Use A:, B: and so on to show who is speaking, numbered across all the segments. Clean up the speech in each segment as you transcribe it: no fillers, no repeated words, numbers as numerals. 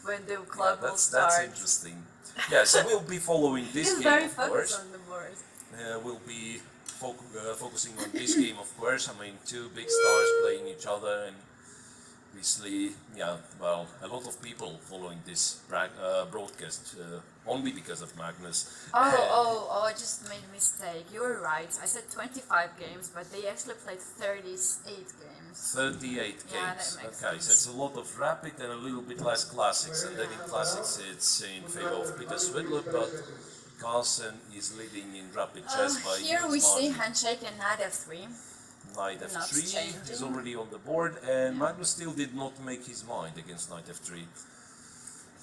A: when the club will
B: that's
A: start.
B: interesting. Yeah, so we'll be following this
A: He's
B: game,
A: very
B: of
A: focused
B: course.
A: on the board.
B: We'll be focusing on this game, of course. I mean, two big stars playing each other, and obviously, yeah, well, a lot of people following this broadcast only because of Magnus.
A: I just made a mistake. You were right. I said 25 games, but they actually played 38 games.
B: 38
A: Yeah,
B: games.
A: that makes
B: Okay,
A: sense.
B: so it's a lot of rapid and a little bit less classics. And then in classics, it's in favor of Peter Scidler, but Carlsen is leading in rapid chess by
A: Here
B: huge
A: we see
B: margin.
A: handshake and knight f3.
B: Knight
A: Not
B: f3
A: changing.
B: is already on the board, and Magnus still did not make his mind against knight f3.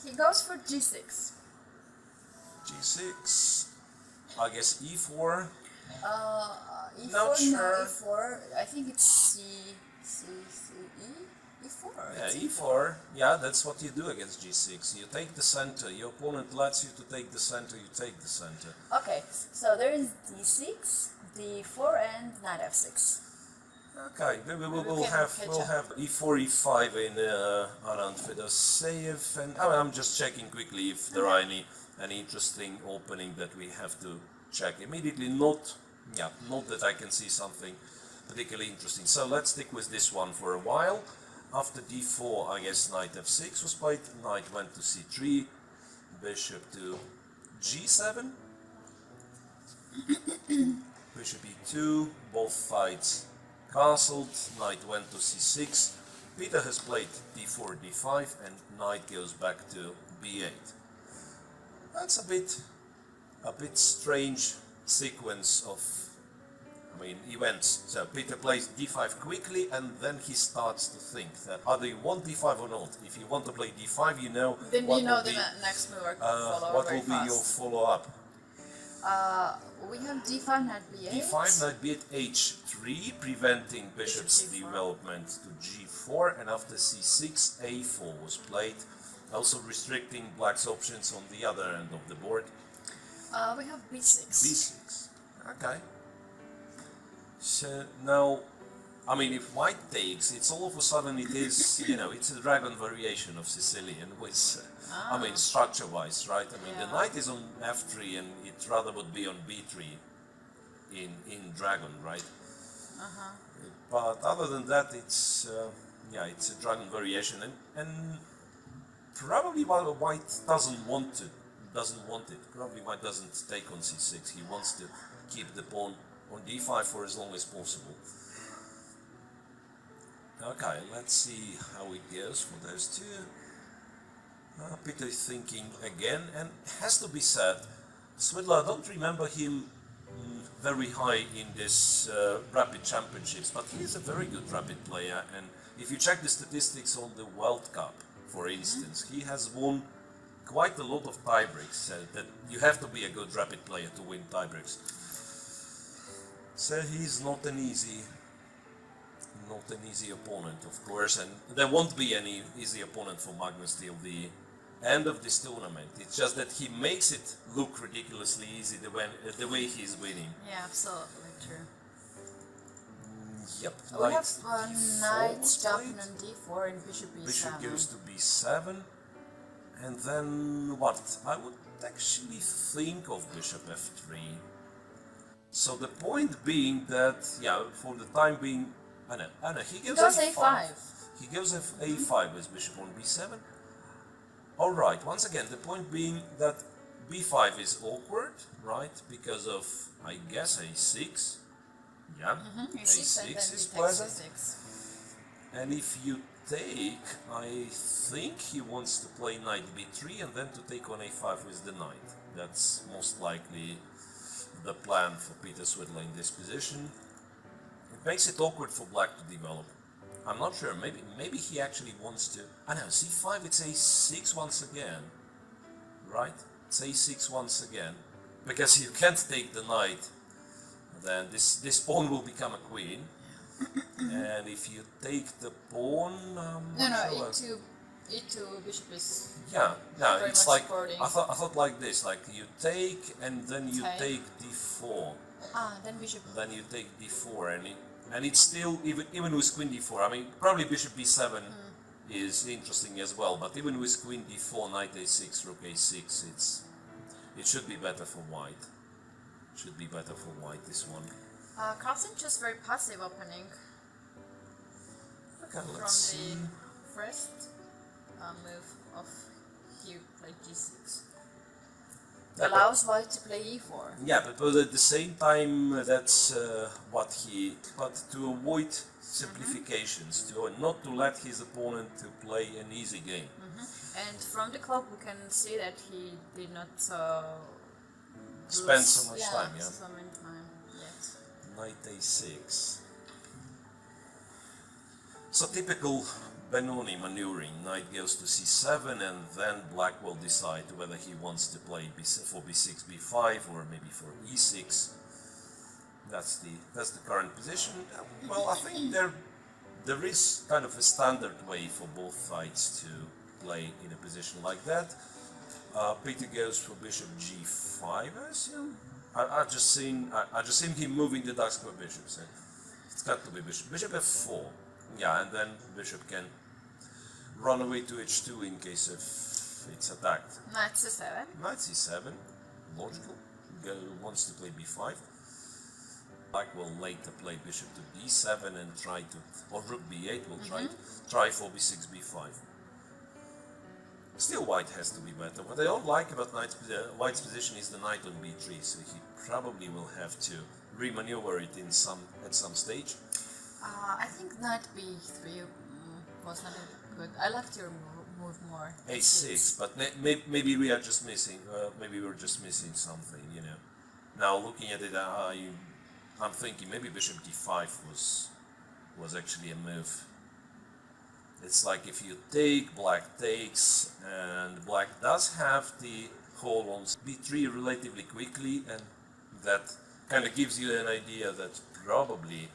A: He goes for g6.
B: g6, I guess e4.
A: E4,
B: Not sure.
A: no, E4. I think it's C, E, E4.
B: Yeah, e4. Yeah, that's what you do against g6. You take the center. Your opponent lets you to take the center. You take the center.
A: Okay, so there is d6, d4, and knight f6.
B: Okay, then we'll
A: can
B: have
A: catch
B: we'll
A: up.
B: have e4, e5 in around Fedoseev, and I'm just checking quickly if there are any interesting opening that we have to check immediately. Not that I can see something particularly interesting. So let's stick with this one for a while. After d4, I guess knight f6 was played. Knight went to c3, bishop to g7, bishop e2, both fights castled, knight went to c6, Peter has played d4, d5, and knight goes back to b8. That's a bit strange sequence of, events. So Peter plays d5 quickly, and then he starts to think that either you want d5 or not. If you want to play d5, you know
A: Then
B: what
A: you know
B: will
A: the
B: be,
A: next move or follow
B: what
A: very
B: will be your
A: fast.
B: follow-up.
A: We have d5, knight b8.
B: d5, knight b8, h3, preventing bishop's
A: Bishop g4.
B: development to g4, and after c6, a4 was played, also restricting black's options on the other end of the board.
A: We have b6.
B: b6, okay. So now, if white takes, it's all of a sudden it is, it's a dragon variation of Sicilian with, structure-wise, right?
A: Yeah.
B: The knight is on f3 and it rather would be on b3 in dragon, right? But other than that, it's a dragon variation, and probably white doesn't want it. Probably white doesn't take on c6. He wants to keep the pawn on d5 for as long as possible. Okay, let's see how it goes for those two. Peter is thinking again, and has to be said, Scidler, I don't remember him very high in this rapid championships, but he is a very good rapid player, and if you check the statistics on the World Cup, for instance, he has won quite a lot of tiebreaks, that you have to be a good rapid player to win tiebreaks. So he's not an easy opponent, of course, and there won't be any easy opponent for Magnus till the end of this tournament. It's just that he makes it look ridiculously easy the way he's winning.
A: Yeah, absolutely true.
B: Yep.
A: We have
B: e4
A: knight
B: was
A: jumping
B: played.
A: on d4 and bishop b7.
B: Bishop goes to b7, and then what? I would actually think of bishop f3. So the point being that, for the time being, he goes
A: a5.
B: He goes a5 with bishop on b7. Alright, once again, the point being that b5 is awkward, right? Because of, I guess, a6. Yeah,
A: a6 and then
B: is
A: b
B: pleasant.
A: takes
B: And if you take, I think he wants to play knight b3 and then to take on a5 with the knight. That's most likely the plan for Peter Scidler in this position. It makes it awkward for black to develop. I'm not sure, maybe he actually wants to... c5, it's a6 once again, right? It's a6 once again, because you can't take the knight, then this pawn will become a queen, and if you take the pawn...
A: e2 bishop is
B: Yeah, it's like,
A: supporting.
B: I thought like this, like you take and then you take d4.
A: Then bishop.
B: Then you take d4, and it's still, even with queen d4, probably bishop b7 is interesting as well. But even with queen d4, knight a6, rook a6, it should be better for white. Should be better for white, this one.
A: Carlsen just very passive opening
B: Okay,
A: from
B: let's see.
A: the first move of he played g6. Allows white to play e4.
B: Yeah, but at the same time, that's what he. But to avoid simplifications, not to let his opponent to play an easy game.
A: And from the clock we can see that he did not
B: Spend so much time, yeah.
A: So much time yet.
B: Knight a6. So typical Benoni maneuvering. Knight goes to c7, and then black will decide whether he wants to play for b6, b5, or maybe for e6. That's the current position. Well, I think there is kind of a standard way for both sides to play in a position like that. Peter goes for bishop g5, I assume. I just seen him moving the dark square bishops. It's got to be bishop f4. Yeah, and then bishop can run away to h2 in case if it's attacked.
A: Knight c7.
B: Knight c7, logical. Wants to play b5. Black will later play bishop to d7 and try to, or rook b8 will try for b6, b5. Still, white has to be better. What I don't like about white's position is the knight on b3, so he probably will have to remaneuver it at some stage.
A: I think knight b3 was not good. I liked your move more.
B: a6, but maybe we are just missing. Maybe we're just missing something, you know. Now looking at it, I'm thinking maybe bishop d5 was actually a move. It's like if you take, black takes, and black does have the hold on b3 relatively quickly, and that kind of gives you an idea that probably